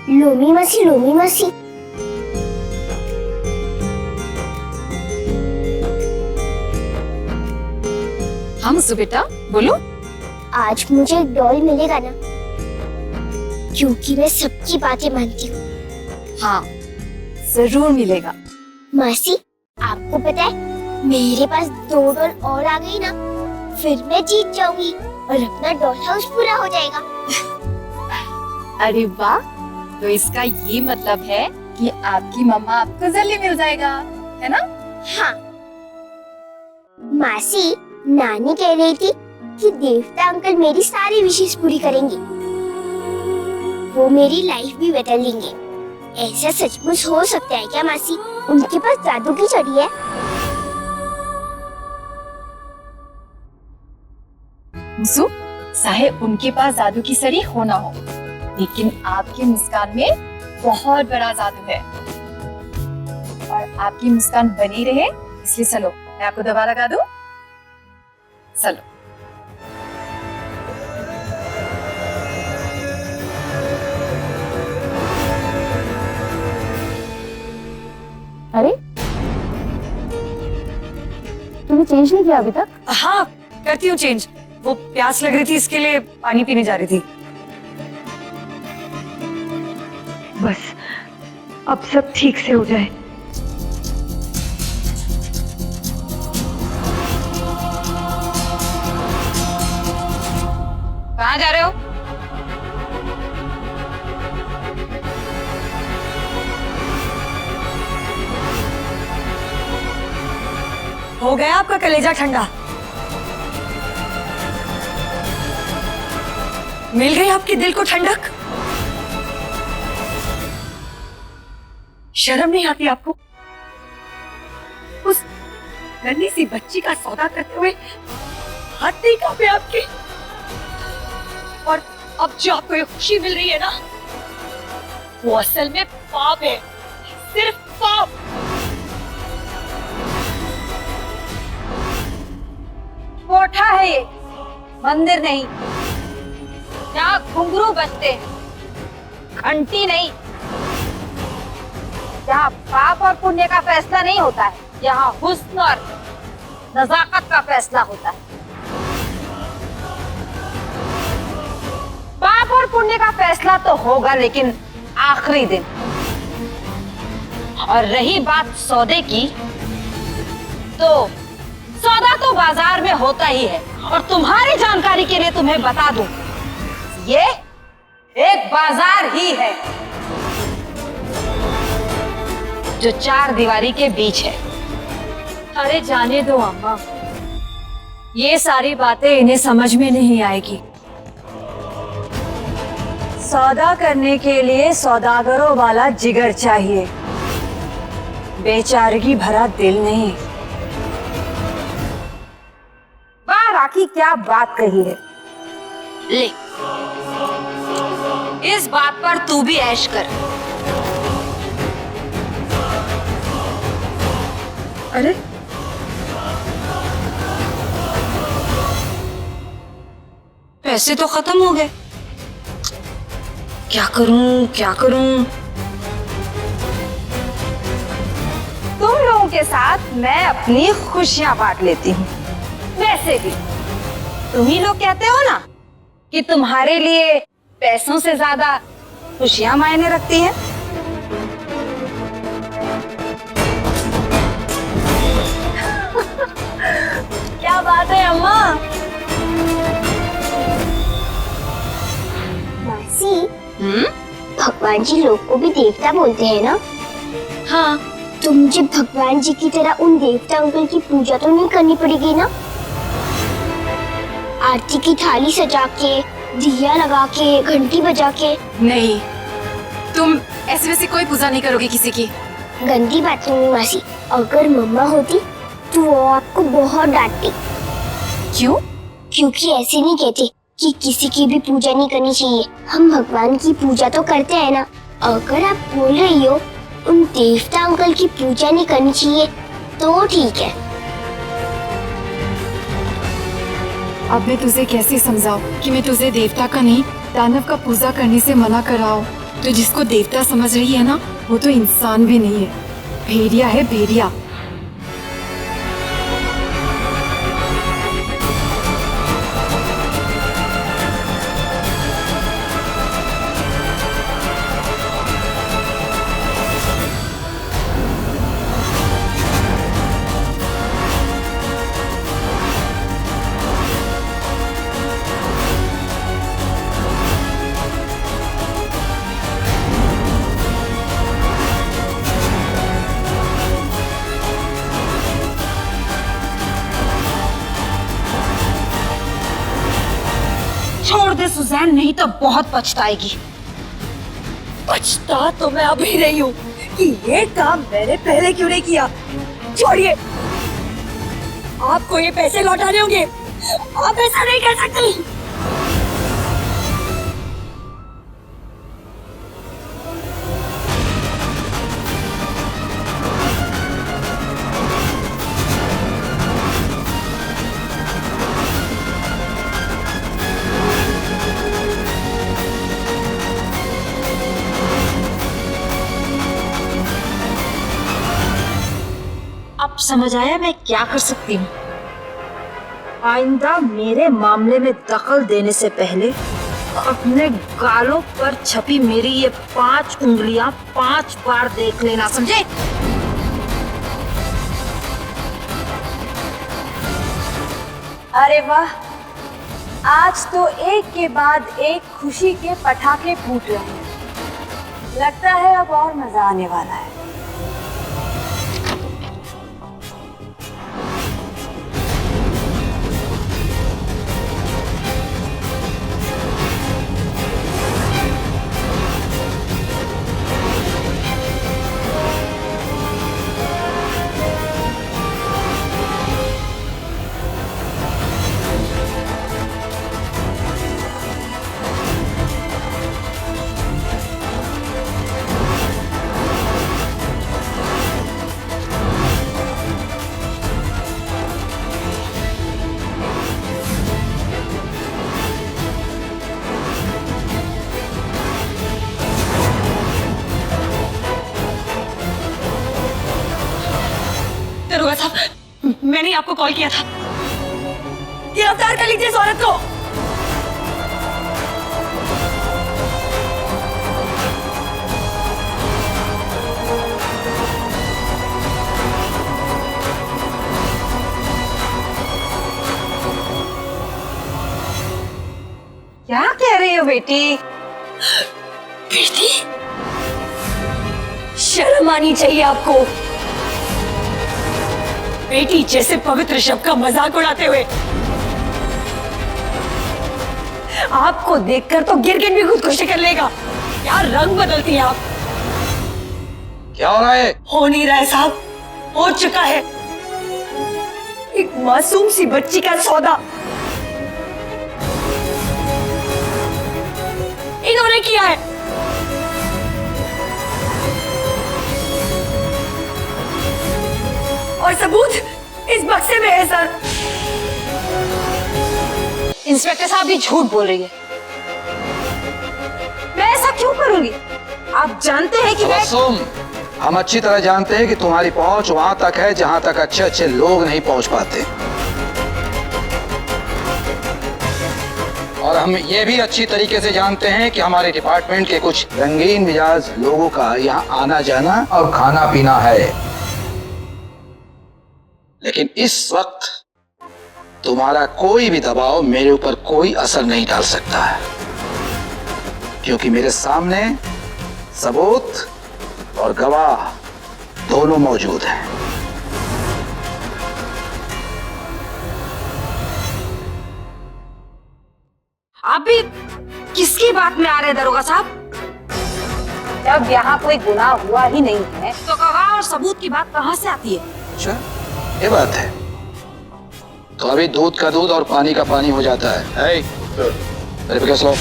Loamy मासी, loamy मासी। हाँ मुझसे बेटा बोलो। आज मुझे एक डॉल मिलेगा ना, क्योंकि मैं सबकी बातें मानती हूँ। हाँ जरूर मिलेगा। मासी, आपको पता है मेरे पास 2 डॉल और आ गई ना, फिर मैं जीत जाऊंगी और अपना डॉल हाउस पूरा हो जाएगा। अरे वाह, तो इसका ये मतलब है कि आपकी मम्मा आपको जल्दी मिल जाएगा, है ना? हाँ मासी, नानी कह रही थी कि देवता अंकल मेरी सारी विशेष पूरी करेंगे, वो मेरी लाइफ भी बदल देंगे। ऐसा सचमुच हो सकता है क्या मासी? उनके पास जादू की छड़ी है? मुसु, चाहे उनके पास जादू की छड़ी हो ना हो, लेकिन आपकी मुस्कान में बहुत बड़ा जादू है और आपकी मुस्कान बनी रहे इसलिए चलो मैं आपको दवा लगा दूं। चलो। अरे तूने चेंज नहीं किया अभी तक? हाँ करती हूँ चेंज, वो प्यास लग रही थी इसके लिए पानी पीने जा रही थी। बस अब सब ठीक से हो जाए। कहाँ जा रहे हो? हो गया आपका कलेजा ठंडा? मिल गई आपके दिल को ठंडक? शर्म नहीं आती आपको? उस नन्ही सी बच्ची का सौदा करते हुए हाथ नहीं कांपे आपके? और अब जो आपको ये खुशी मिल रही है ना, वो असल में पाप है, सिर्फ पाप। कोठा है ये, मंदिर नहीं। यहाँ घुंघरू बजते हैं, घंटी नहीं। यहाँ पाप और पुण्य का फैसला नहीं होता है, यहाँ हुस्न और नजाकत का फैसला होता है। पाप और पुण्य का फैसला तो होगा लेकिन आखिरी दिन। और रही बात सौदे की, तो सौदा तो बाजार में होता ही है। और तुम्हारी जानकारी के लिए तुम्हें बता दूं, ये एक बाजार ही है जो 4 दीवारी के बीच है। अरे जाने दो अम्मा, ये सारी बातें इन्हें समझ में नहीं आएगी। सौदा करने के लिए सौदागरों वाला जिगर चाहिए, बेचारगी भरा दिल नहीं। वाह राखी, क्या बात कही है। ले, इस बात पर तू भी ऐश कर। अरे पैसे तो खत्म हो गए, क्या करूं क्या करूं? तुम लोगों के साथ मैं अपनी खुशियां बांट लेती हूँ। वैसे भी तुम ही लोग कहते हो ना कि तुम्हारे लिए पैसों से ज्यादा खुशियां मायने रखती हैं। क्या बात है अम्मा? मासी, भगवान जी लोग को भी देवता बोलते हैं ना? हाँ। तो मुझे भगवान जी की तरह उन देवता अंकल की पूजा तो नहीं करनी पड़ेगी ना? आरती की थाली सजा के, दिया लगा के, घंटी बजा के। नहीं, तुम ऐसे वैसे कोई पूजा नहीं करोगे किसी की। गंदी बात नहीं मासी, अगर मम्मा होती तो वो आपको बहुत डांटती। क्यों? क्योंकि ऐसे नहीं कहते कि किसी की भी पूजा नहीं करनी चाहिए। हम भगवान की पूजा तो करते हैं ना। अगर आप बोल रही हो उन देवता अंकल की पूजा नहीं करनी चाहिए तो ठीक है। अब मैं तुझे कैसे समझाऊं कि मैं तुझे देवता का नहीं दानव का पूजा करने से मना कर रहा हूँ। तो जिसको देवता समझ रही है ना, वो तो इंसान भी नहीं है, भेड़िया है, भेड़िया। छोड़ दे सुजैन, नहीं तो बहुत पछताएगी। पछता तो मैं अभी रही हूँ कि ये काम मैंने पहले क्यों नहीं किया। छोड़िए, आपको ये पैसे लौटाने होंगे, आप ऐसा नहीं कर सकते। अब समझ आया मैं क्या कर सकती हूँ। आइंदा मेरे मामले में दखल देने से पहले अपने गालों पर छपी मेरी ये 5 उंगलियां 5 बार देख लेना, समझे? अरे वाह, आज तो एक के बाद एक खुशी के पटाखे फूट रहे हैं। लगता है अब और मजा आने वाला है। दरोगा साहब, मैंने ही आपको कॉल किया था। गिरफ्तार कर लीजिए इस औरत को। क्या कह रही हो बेटी? बेटी, शर्म आनी चाहिए आपको। बेटी जैसे पवित्र शब्द का मजाक उड़ाते हुए आपको देखकर तो गिरगिट भी खुदकुशी कर लेगा। क्या रंग बदलती हैं आप। क्या हो रहा है? हो नहीं रहा है साहब, हो चुका है। एक मासूम सी बच्ची का सौदा इन्होंने किया है। और सबूत इस बक्से में है सर। इंस्पेक्टर साहब भी झूठ बोल रही है। मैं ऐसा क्यों करूंगी? आप जानते हैं कि मैं... तबस्सुम, हम अच्छी तरह जानते हैं कि तुम्हारी पहुंच वहां तक है जहां तक अच्छे अच्छे लोग नहीं पहुंच पाते, और हम ये भी अच्छी तरीके से जानते हैं कि हमारे डिपार्टमेंट के कुछ रंगीन मिजाज लोगों का यहाँ आना जाना और खाना पीना है। लेकिन इस वक्त तुम्हारा कोई भी दबाव मेरे ऊपर कोई असर नहीं डाल सकता है, क्योंकि मेरे सामने सबूत और गवाह दोनों मौजूद हैं। आप भी किसकी बात में आ रहे हैं दरोगा साहब? जब यहाँ कोई गुनाह हुआ ही नहीं है तो गवाह और सबूत की बात कहाँ से आती है? अच्छा, ये बात है। तो अभी दूध का दूध और पानी का पानी हो जाता है। मेरे पे केस लो।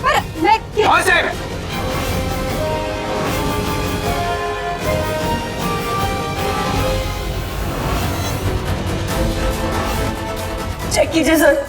पर मैं कहाँ से? चेक कीजिए सर।